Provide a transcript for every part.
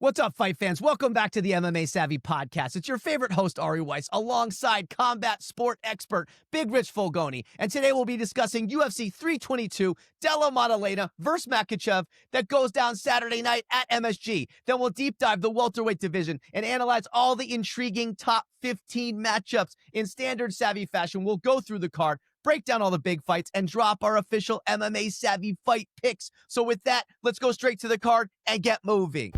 What's up, fight fans? Welcome back to the MMA Savvy Podcast. It's your favorite host, Weiss, alongside combat sport expert, Big Rich Fulgoni. And today we'll be discussing UFC 322, Della Maddalena versus Makhachev that goes down Saturday night at MSG. Then we'll deep dive the welterweight division and analyze all the intriguing top 15 matchups in standard Savvy fashion. We'll go through the card, break down all the big fights, and drop our official MMA Savvy fight picks. So with that, let's go straight to the card and get moving.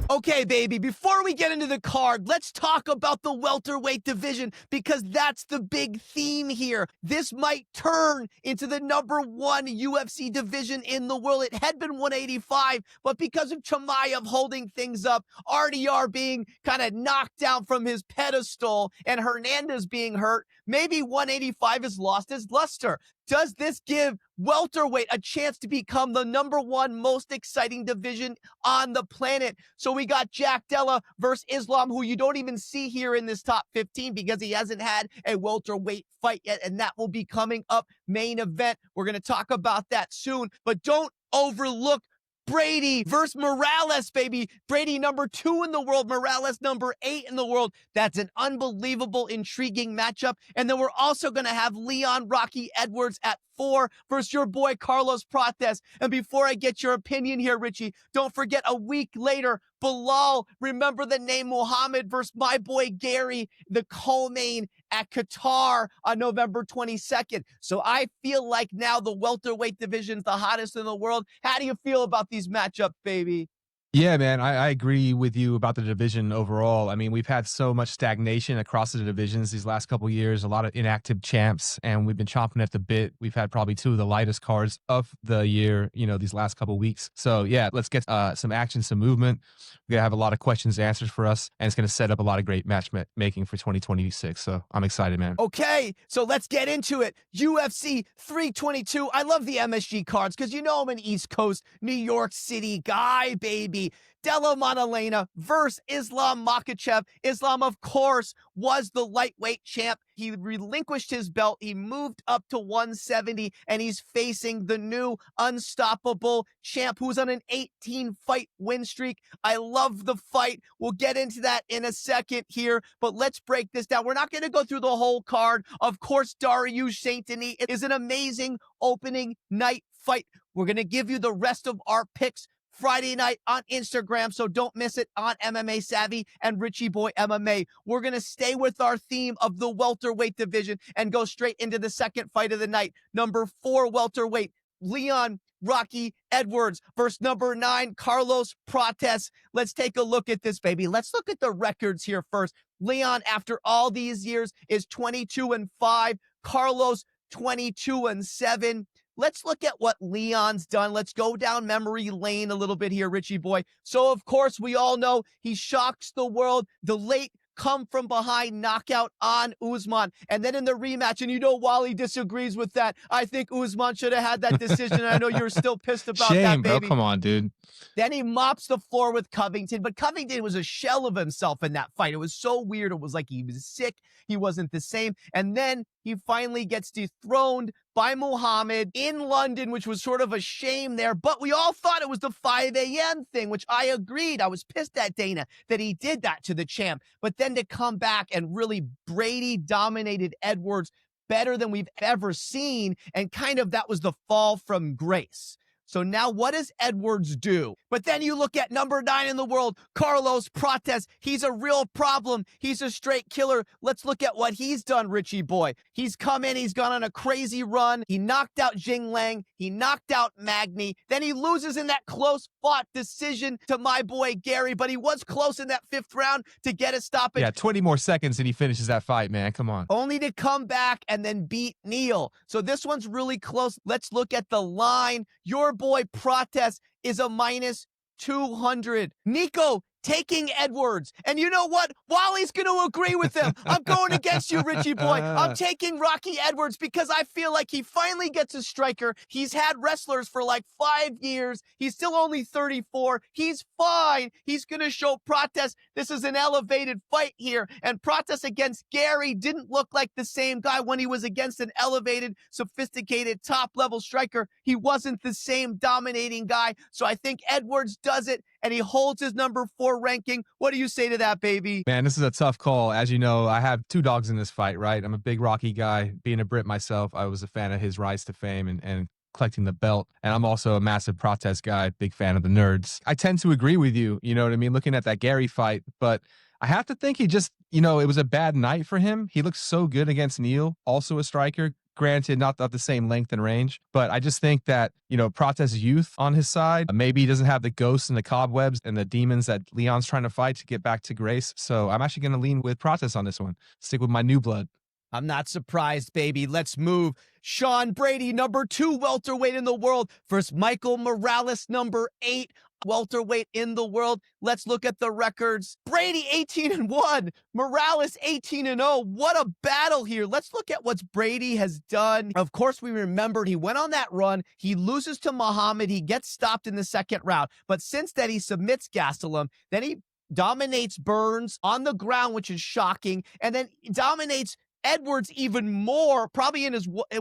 Okay, baby, before we get into the card, let's talk about the welterweight division because that's the big theme here. This might turn into the #1 UFC division in the world. It had been 185, but because of Chimaev holding things up, RDR being kind of knocked down from his pedestal, and Hernandez being hurt, maybe 185 has lost its luster. Does this give welterweight a chance to become the #1 most exciting division on the planet? So we got Jack Della versus Islam, who you don't even see here in this top 15 because he hasn't had a welterweight fight yet, and that will be coming up main event. We're going to talk about that soon, but don't overlook Brady versus Morales, baby. Brady #2 in the world, Morales #8 in the world. That's an unbelievable, intriguing matchup. And then we're also going to have Leon Rocky Edwards at 4 versus your boy Carlos Prates. And before I get your opinion here, Richie, don't forget a week later, Bilal, remember the name Muhammad versus my boy Gary, the co-main at Qatar on November 22nd. So I feel like now the welterweight division's the hottest in the world. How do you feel about these matchups, baby? Yeah, man, I agree with you about the division overall. I mean, we've had so much stagnation across the divisions these last couple of years, a lot of inactive champs, and we've been chomping at the bit. We've had probably 2 of the lightest cards of the year, these last couple of weeks. So yeah, let's get some action, some movement. We're going to have a lot of questions answered for us, and it's going to set up a lot of great matchmaking for 2026. So I'm excited, man. Okay, so let's get into it. UFC 322. I love the MSG cards because I'm an East Coast, New York City guy, baby. Della Maddalena versus Islam Makhachev. Islam, of course, was the lightweight champ. He relinquished his belt. He moved up to 170, and he's facing the new unstoppable champ who's on an 18-fight win streak. I love the fight. We'll get into that in a second here, but let's break this down. We're not going to go through the whole card. Of course, Dariush Saint-Denis is an amazing opening night fight. We're going to give you the rest of our picks Friday night on Instagram, so don't miss it on MMA Savvy and Richie Boy MMA. We're going to stay with our theme of the welterweight division and go straight into the second fight of the night. #4 welterweight, Leon Rocky Edwards versus #9, Carlos Prates. Let's take a look at this, baby. Let's look at the records here first. Leon, after all these years, is 22-5. Carlos, 22-7. Let's look at what Leon's done. Let's go down memory lane a little bit here, Richie boy. So, of course, we all know he shocks the world. The late come from behind knockout on Usman. And then in the rematch, and Wally disagrees with that. I think Usman should have had that decision. I know you're still pissed about that, baby. Bro. Come on, dude. Then he mops the floor with Covington, but Covington was a shell of himself in that fight. It was so weird. It was like he was sick. He wasn't the same. And then he finally gets dethroned by Muhammad in London, which was sort of a shame there. But we all thought it was the 5 a.m. thing, which I agreed. I was pissed at Dana that he did that to the champ. But then to come back and really Brady dominated Edwards better than we've ever seen. And kind of that was the fall from grace. So now what does Edwards do? But then you look at #9 in the world, Carlos Prates. He's a real problem. He's a straight killer. Let's look at what he's done, Richie boy. He's come in. He's gone on a crazy run. He knocked out Jing Lang. He knocked out Magny. Then he loses in that close-fought decision to my boy Gary, but he was close in that 5th round to get a stoppage. Yeah, 20 more seconds and he finishes that fight, man. Come on. Only to come back and then beat Neal. So this one's really close. Let's look at the line. Your boy Prates is a -200. Nico taking Edwards. And you know what? Wally's going to agree with him. I'm going against you, Richie boy. I'm taking Rocky Edwards because I feel like he finally gets a striker. He's had wrestlers for like 5 years. He's still only 34. He's fine. He's going to show Prates. This is an elevated fight here. And Prates against Gary didn't look like the same guy when he was against an elevated, sophisticated, top-level striker. He wasn't the same dominating guy. So I think Edwards does it, and he holds his number 4 ranking. What do you say to that, baby? Man, this is a tough call. As you know, I have 2 dogs in this fight, right? I'm a big Rocky guy. Being a Brit myself, I was a fan of his rise to fame and collecting the belt. And I'm also a massive Prates guy, big fan of the nerds. I tend to agree with you, you know what I mean, looking at that Gary fight, but I have to think he just, it was a bad night for him. He looks so good against Neal, also a striker. Granted, not the same length and range, but I just think that, Prates' youth on his side, maybe he doesn't have the ghosts and the cobwebs and the demons that Leon's trying to fight to get back to grace. So I'm actually going to lean with Prates on this one. Stick with my new blood. I'm not surprised, baby. Let's move. Sean Brady, number 2 welterweight in the world, versus Michael Morales, number 8 welterweight in the world. Let's look at the records. Brady 18-1, Morales 18-0. What a battle here. Let's look at what Brady has done. Of course, we remembered he went on that run. He loses to Muhammad. He gets stopped in the second round. But since then, he submits Gastelum. Then he dominates Burns on the ground, which is shocking. And then dominates Edwards even more, probably in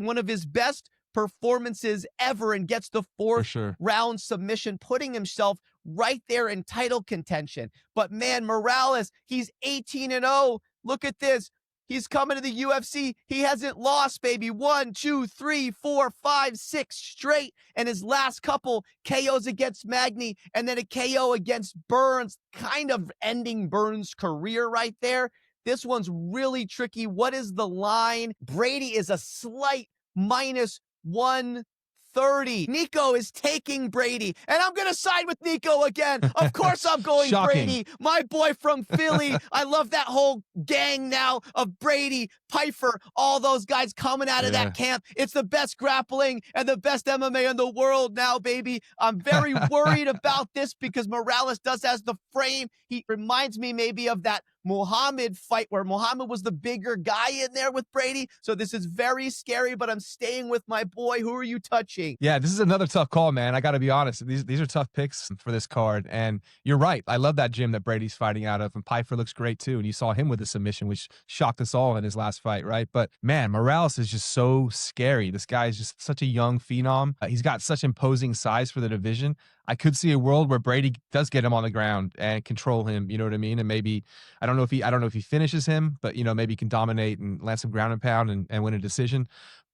one of his best performances ever, and gets the 4th round submission, putting himself right there in title contention. But man, Morales, he's 18-0. Look at this. He's coming to the UFC. He hasn't lost, baby. 1, 2, 3, 4, 5, 6 straight. And his last couple KOs against Magny and then a KO against Burns, kind of ending Burns' career right there. This one's really tricky. What is the line? Brady is a slight minus 130. Nico is taking Brady, and I'm going to side with Nico again. Of course I'm going Brady. My boy from Philly. I love that whole gang now of Brady, Pfeiffer, all those guys coming out of that camp. It's the best grappling and the best MMA in the world now, baby. I'm very worried about this because Morales does has the frame. He reminds me maybe of that Muhammad fight where Muhammad was the bigger guy in there with Brady. So this is very scary, but I'm staying with my boy. Who are you touching? Yeah, this is another tough call, man. I got to be honest. These are tough picks for this card. And you're right. I love that gym that Brady's fighting out of. And Pfeiffer looks great too. And you saw him with the submission, which shocked us all in his last fight, right? But man, Morales is just so scary. This guy is just such a young phenom. He's got such imposing size for the division. I could see a world where Brady does get him on the ground and control him, you know what I mean? And maybe, I don't know if he finishes him, but maybe he can dominate and land some ground and pound and win a decision.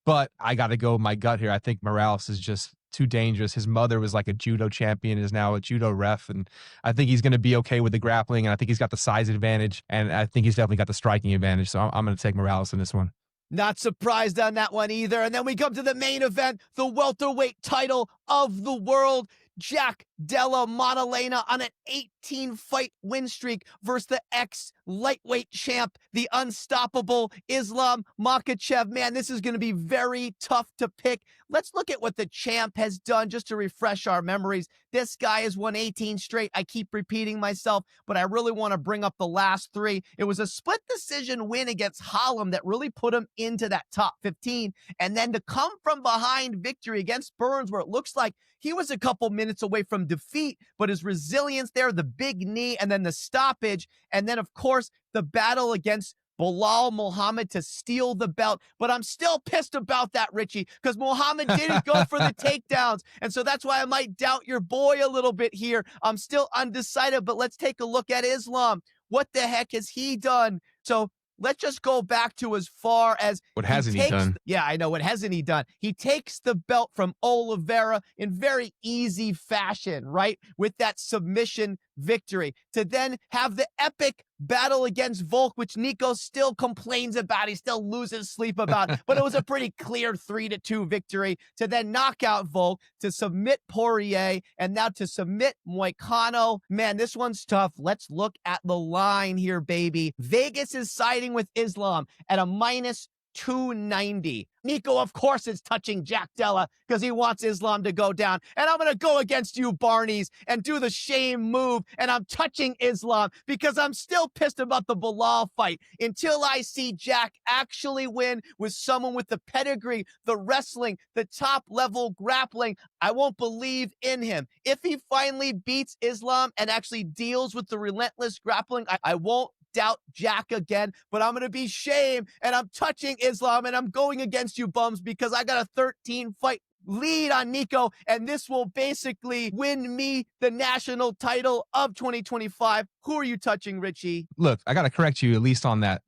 But I got to go with my gut here. I think Morales is just too dangerous. His mother was like a judo champion, is now a judo ref. And I think he's going to be okay with the grappling. And I think he's got the size advantage. And I think he's definitely got the striking advantage. So I'm going to take Morales in this one. Not surprised on that one either. And then we come to the main event, the welterweight title of the world. Jack Della Maddalena on an 18-fight win streak versus the ex-lightweight champ, the unstoppable Islam Makhachev. Man, this is going to be very tough to pick. Let's look at what the champ has done just to refresh our memories. This guy has won 18 straight. I keep repeating myself, but I really want to bring up the last 3. It was a split decision win against Holland that really put him into that top 15. And then to come from behind victory against Burns, where it looks like he was a couple minutes away from defeat, but his resilience there, the big knee, and then the stoppage, and then, of course, the battle against Bilal Muhammad to steal the belt. But I'm still pissed about that, Richie, because Muhammad didn't go for the takedowns, and so that's why I might doubt your boy a little bit here. I'm still undecided, but let's take a look at Islam. What the heck has he done? So let's just go back to as far as what hasn't he done? Yeah, I know. What hasn't he done? He takes the belt from Oliveira in very easy fashion, right? With that submission victory, to then have the epic battle against Volk, which Nico still complains about. He still loses sleep about, but it was a pretty clear 3-2 victory, to then knock out Volk, to submit Poirier, and now to submit Moicano. Man, this one's tough. Let's look at the line here, baby. Vegas is siding with Islam at a minus 290. Nico, of course, is touching Jack Della because he wants Islam to go down. And I'm going to go against you, Barneys, and do the shame move. And I'm touching Islam because I'm still pissed about the Bilal fight until I see Jack actually win with someone with the pedigree, the wrestling, the top level grappling. I won't believe in him. If he finally beats Islam and actually deals with the relentless grappling, I won't doubt Jack again, but I'm going to be shame and I'm touching Islam and I'm going against you bums because I got a 13 fight lead on Nico, and this will basically win me the national title of 2025. Who are you touching, Richie? Look, I got to correct you at least on that.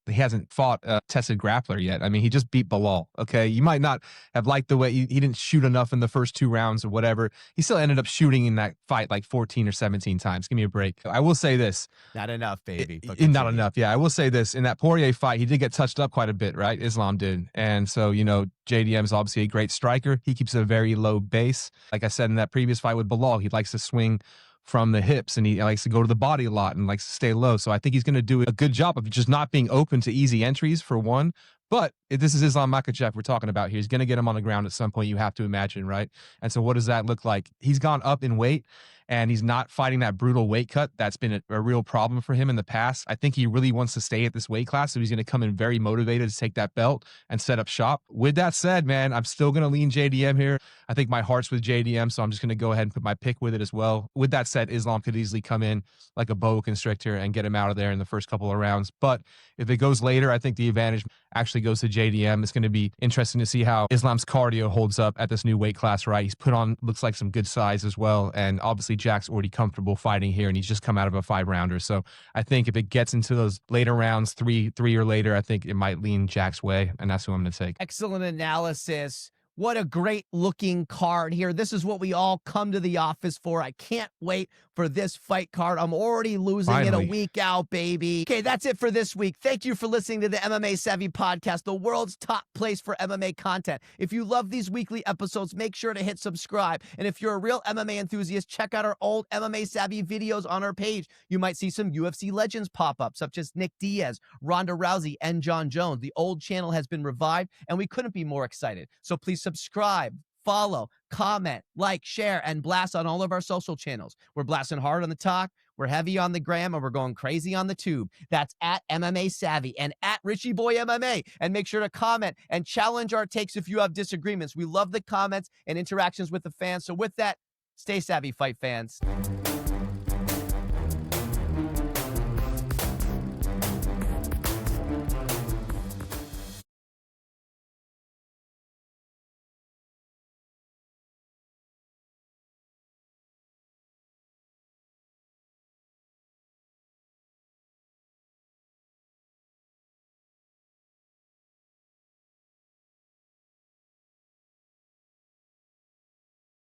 He hasn't fought a tested grappler yet. I mean, he just beat Bilal. Okay, you might not have liked the way he didn't shoot enough in the first 2 rounds or whatever. He still ended up shooting in that fight like 14 or 17 times. Give me a break. I will say this. Not enough, baby. Not enough. Yeah, I will say this. In that Poirier fight, he did get touched up quite a bit, right? Islam did. And so, JDM is obviously a great striker. He keeps a very low base. Like I said in that previous fight with Bilal, he likes to swing from the hips and he likes to go to the body a lot and likes to stay low. So I think he's going to do a good job of just not being open to easy entries for one. But if this is Islam Makhachev we're talking about here, he's going to get him on the ground at some point, you have to imagine, right? And so what does that look like? He's gone up in weight and he's not fighting that brutal weight cut. That's been a real problem for him in the past. I think he really wants to stay at this weight class, so he's going to come in very motivated to take that belt and set up shop. With that said, man, I'm still going to lean JDM here. I think my heart's with JDM, so I'm just going to go ahead and put my pick with it as well. With that said, Islam could easily come in like a boa constrictor and get him out of there in the first couple of rounds. But if it goes later, I think the advantage actually goes to JDM. It's going to be interesting to see how Islam's cardio holds up at this new weight class, right? He's put on, looks like some good size as well. And obviously Jack's already comfortable fighting here and he's just come out of a 5-rounder. So I think if it gets into those later rounds, three or later, I think it might lean Jack's way. And that's who I'm going to take. Excellent analysis. What a great looking card here. This is what we all come to the office for. I can't wait for this fight card. I'm already losing it a week out, baby. Okay, that's it for this week. Thank you for listening to the MMA Savvy Podcast, the world's top place for MMA content. If you love these weekly episodes, make sure to hit subscribe. And if you're a real MMA enthusiast, check out our old MMA Savvy videos on our page. You might see some UFC legends pop up, such as Nick Diaz, Ronda Rousey, and John Jones. The old channel has been revived, and we couldn't be more excited. So please subscribe, follow, comment, like, share, and blast on all of our social channels. We're blasting hard on the talk, we're heavy on the gram, and we're going crazy on the tube. That's at MMA Savvy and at Richie Boy MMA. And make sure to comment and challenge our takes if you have disagreements. We love the comments and interactions with the fans. So with that, stay savvy, fight fans.